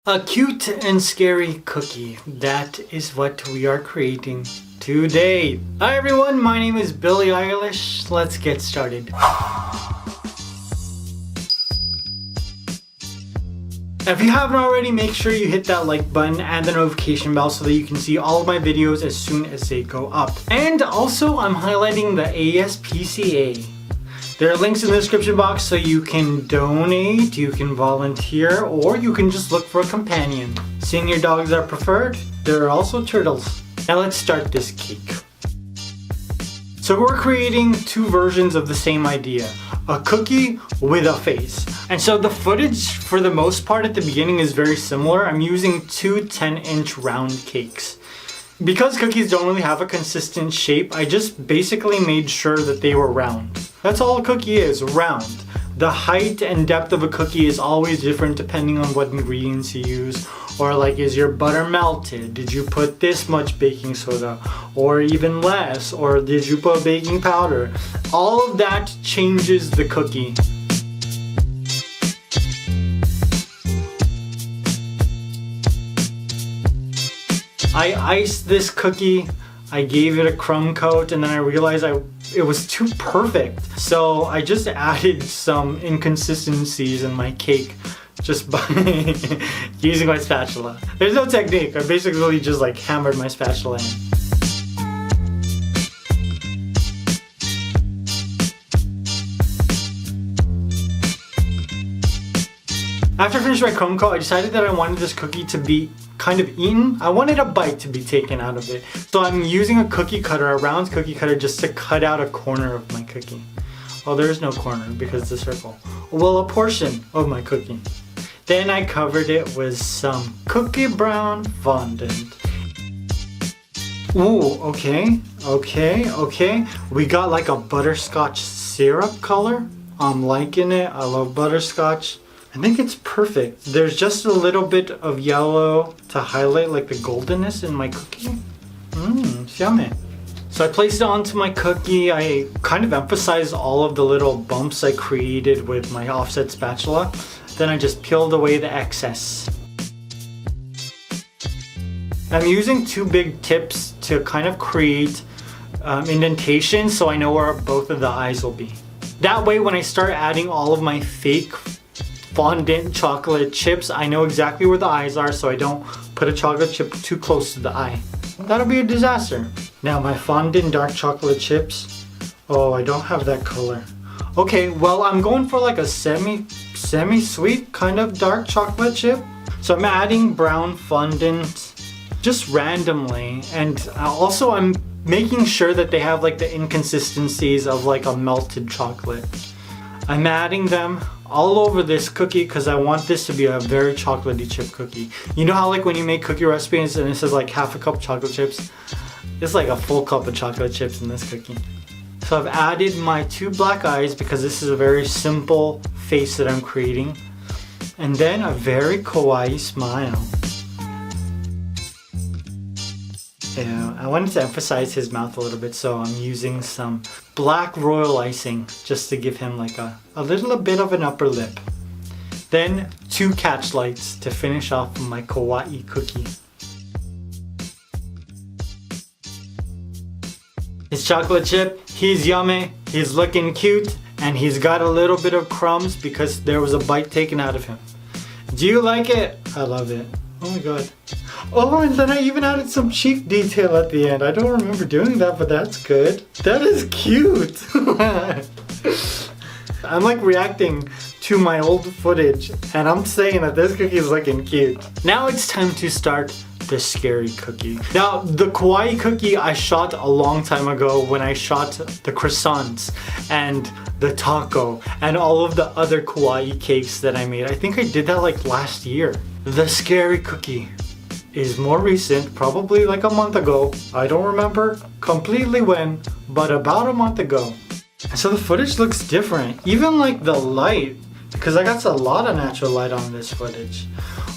A cute and scary cookie. That is what we are creating today. Hi everyone, my name is Billie Eilish. Let's get started. If you haven't already, make sure you hit that like button and the notification bell so that you can see all of my videos as soon as they go up. And also, I'm highlighting the ASPCA. There are links in the description box so you can donate, you can volunteer, or you can just look for a companion. Senior dogs are preferred. There are also turtles. Now let's start this cake. So we're creating two versions of the same idea. A cookie with a face. And so the footage for the most part at the beginning is very similar. I'm using two 10-inch round cakes. Because cookies don't really have a consistent shape, I just basically made sure that they were round. That's all a cookie is, round. The height and depth of a cookie is always different depending on what ingredients you use. Or like, is your butter melted? Did you put this much baking soda? Or even less? Or did you put baking powder? All of that changes the cookie. I iced this cookie, I gave it a crumb coat, and then I realized it was too perfect. So I just added some inconsistencies in my cake just by using my spatula. There's no technique, I basically just like hammered my spatula in. After I finished my crumb coat, I decided that I wanted this cookie to be kind of eaten. I wanted a bite to be taken out of it. So I'm using a cookie cutter, a round cookie cutter, just to cut out a corner of my cookie. Well, there is no corner because it's a circle. Well, a portion of my cookie. Then I covered it with some cookie brown fondant. Ooh, okay. We got like a butterscotch syrup color. I'm liking it. I love butterscotch. I think it's perfect. There's just a little bit of yellow to highlight like the goldenness in my cookie. It's yummy. So I placed it onto my cookie. I kind of emphasized all of the little bumps I created with my offset spatula. Then I just peeled away the excess. I'm using two big tips to kind of create indentations so I know where both of the eyes will be. That way when I start adding all of my fake fondant chocolate chips, I know exactly where the eyes are so I don't put a chocolate chip too close to the eye. That'll be a disaster. Now my fondant dark chocolate chips. Oh, I don't have that color. Okay, well I'm going for like a semi-sweet kind of dark chocolate chip. So I'm adding brown fondant just randomly, and also I'm making sure that they have like the inconsistencies of like a melted chocolate. I'm adding them all over this cookie because I want this to be a very chocolatey chip cookie. You know how like when you make cookie recipes and it says like half a cup chocolate chips? It's like a full cup of chocolate chips in this cookie. So I've added my two black eyes because this is a very simple face that I'm creating. And then a very kawaii smile. Yeah, I wanted to emphasize his mouth a little bit, so I'm using some black royal icing just to give him like a little bit of an upper lip. Then two catch lights to finish off my kawaii cookie. His chocolate chip, he's yummy, he's looking cute, and he's got a little bit of crumbs because there was a bite taken out of him. Do you like it? I love it. Oh my god. Oh, and then I even added some cheek detail at the end. I don't remember doing that, but that's good. That is cute. I'm like reacting to my old footage and I'm saying that this cookie is looking cute. Now it's time to start the scary cookie. Now the kawaii cookie I shot a long time ago when I shot the croissants and the taco and all of the other kawaii cakes that I made. I think I did that like last year. The scary cookie is more recent, probably like a month ago. I don't remember completely when, but about a month ago. So the footage looks different, even like the light, because I got a lot of natural light on this footage.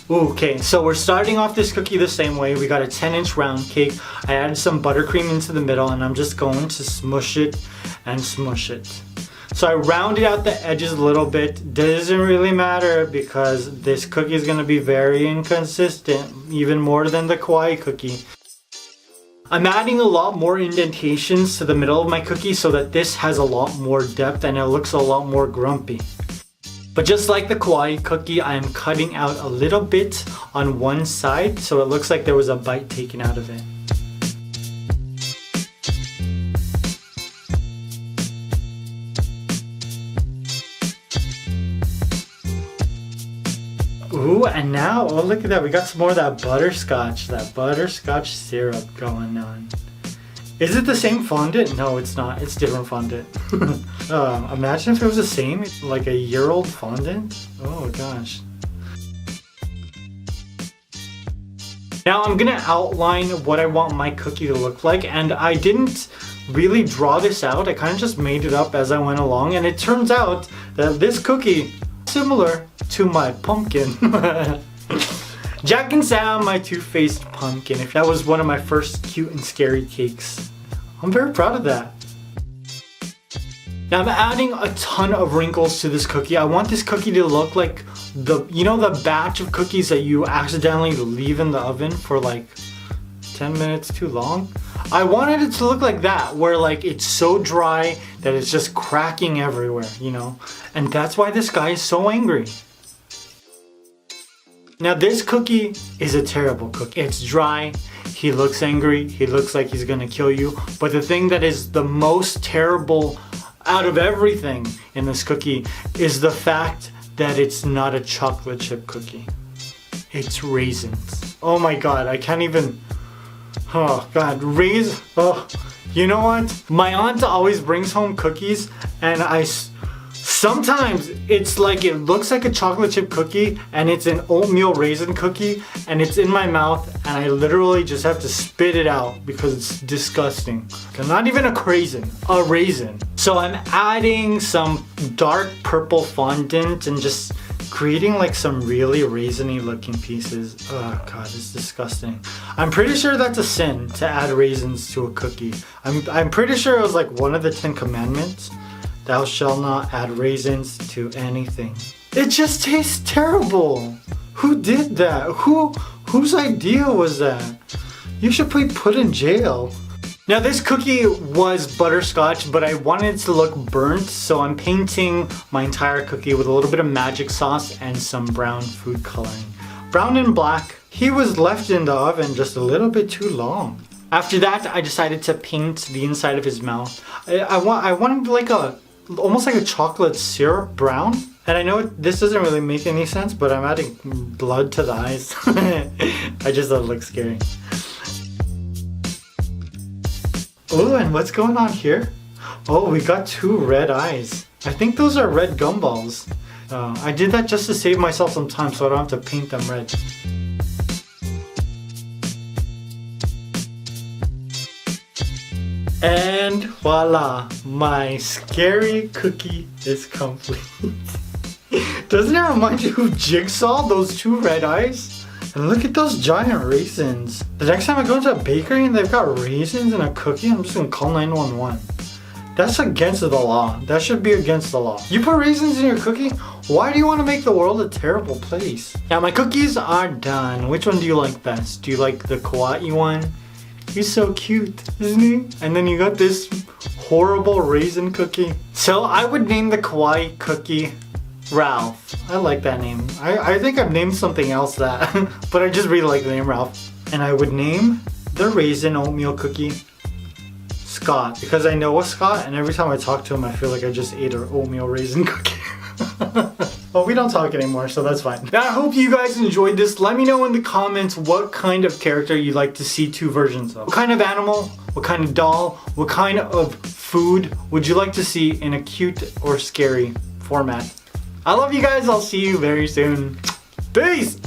Okay, so we're starting off this cookie the same way. We got a 10-inch round cake. I added some buttercream into the middle and I'm just going to smush it and smush it. So I rounded out the edges a little bit. Doesn't really matter because this cookie is gonna be very inconsistent, even more than the kawaii cookie. I'm adding a lot more indentations to the middle of my cookie so that this has a lot more depth and it looks a lot more grumpy. But just like the kawaii cookie, I am cutting out a little bit on one side so it looks like there was a bite taken out of it. Ooh, and now, oh look at that, we got some more of that butterscotch syrup going on. Is it the same fondant? No, it's not. It's different fondant. Imagine if it was the same, like a year-old fondant. Oh gosh. Now I'm gonna outline what I want my cookie to look like, and I didn't really draw this out. I kind of just made it up as I went along, and it turns out that this cookie is similar to my pumpkin. Jack and Sam, my two-faced pumpkin. If that was one of my first cute and scary cakes. I'm very proud of that. Now I'm adding a ton of wrinkles to this cookie. I want this cookie to look like the batch of cookies that you accidentally leave in the oven for like 10 minutes too long. I wanted it to look like that, where like it's so dry that it's just cracking everywhere, you know? And that's why this guy is so angry. Now this cookie is a terrible cookie. It's dry, he looks angry, he looks like he's gonna kill you. But the thing that is the most terrible out of everything in this cookie is the fact that it's not a chocolate chip cookie. It's raisins. Oh my god, I can't even, oh god, oh, you know what? My aunt always brings home cookies and sometimes it's like it looks like a chocolate chip cookie and it's an oatmeal raisin cookie and it's in my mouth and I literally just have to spit it out because it's disgusting. Not even a raisin. So I'm adding some dark purple fondant and just creating like some really raisiny looking pieces. Oh god, it's disgusting. I'm pretty sure that's a sin to add raisins to a cookie. I'm pretty sure it was like one of the 10 commandments. Thou shalt not add raisins to anything. It just tastes terrible. Who did that? Whose idea was that? You should be put in jail. Now this cookie was butterscotch, but I wanted it to look burnt, so I'm painting my entire cookie with a little bit of magic sauce and some brown food coloring. Brown and black. He was left in the oven just a little bit too long. After that, I decided to paint the inside of his mouth. I wanted like almost like a chocolate syrup brown. And I know this doesn't really make any sense, but I'm adding blood to the eyes. I just thought it looked scary. Oh, and what's going on here? Oh, we got 2 red eyes. I think those are red gumballs. I did that just to save myself some time so I don't have to paint them red. And voila, my scary cookie is complete. Doesn't it remind you of Jigsaw, those 2 red eyes? And look at those giant raisins. The next time I go to a bakery and they've got raisins in a cookie, I'm just gonna call 911. That's against the law. That should be against the law. You put raisins in your cookie? Why do you want to make the world a terrible place? Now my cookies are done. Which one do you like best? Do you like the kawaii one? He's so cute, isn't he? And then you got this horrible raisin cookie. So I would name the kawaii cookie Ralph. I like that name. I think I've named something else that, but I just really like the name Ralph. And I would name the raisin oatmeal cookie Scott, because I know a Scott and every time I talk to him I feel like I just ate an oatmeal raisin cookie. Well, we don't talk anymore, so that's fine. Now, I hope you guys enjoyed this. Let me know in the comments what kind of character you'd like to see 2 versions of. What kind of animal, what kind of doll, what kind of food would you like to see in a cute or scary format? I love you guys. I'll see you very soon. Peace!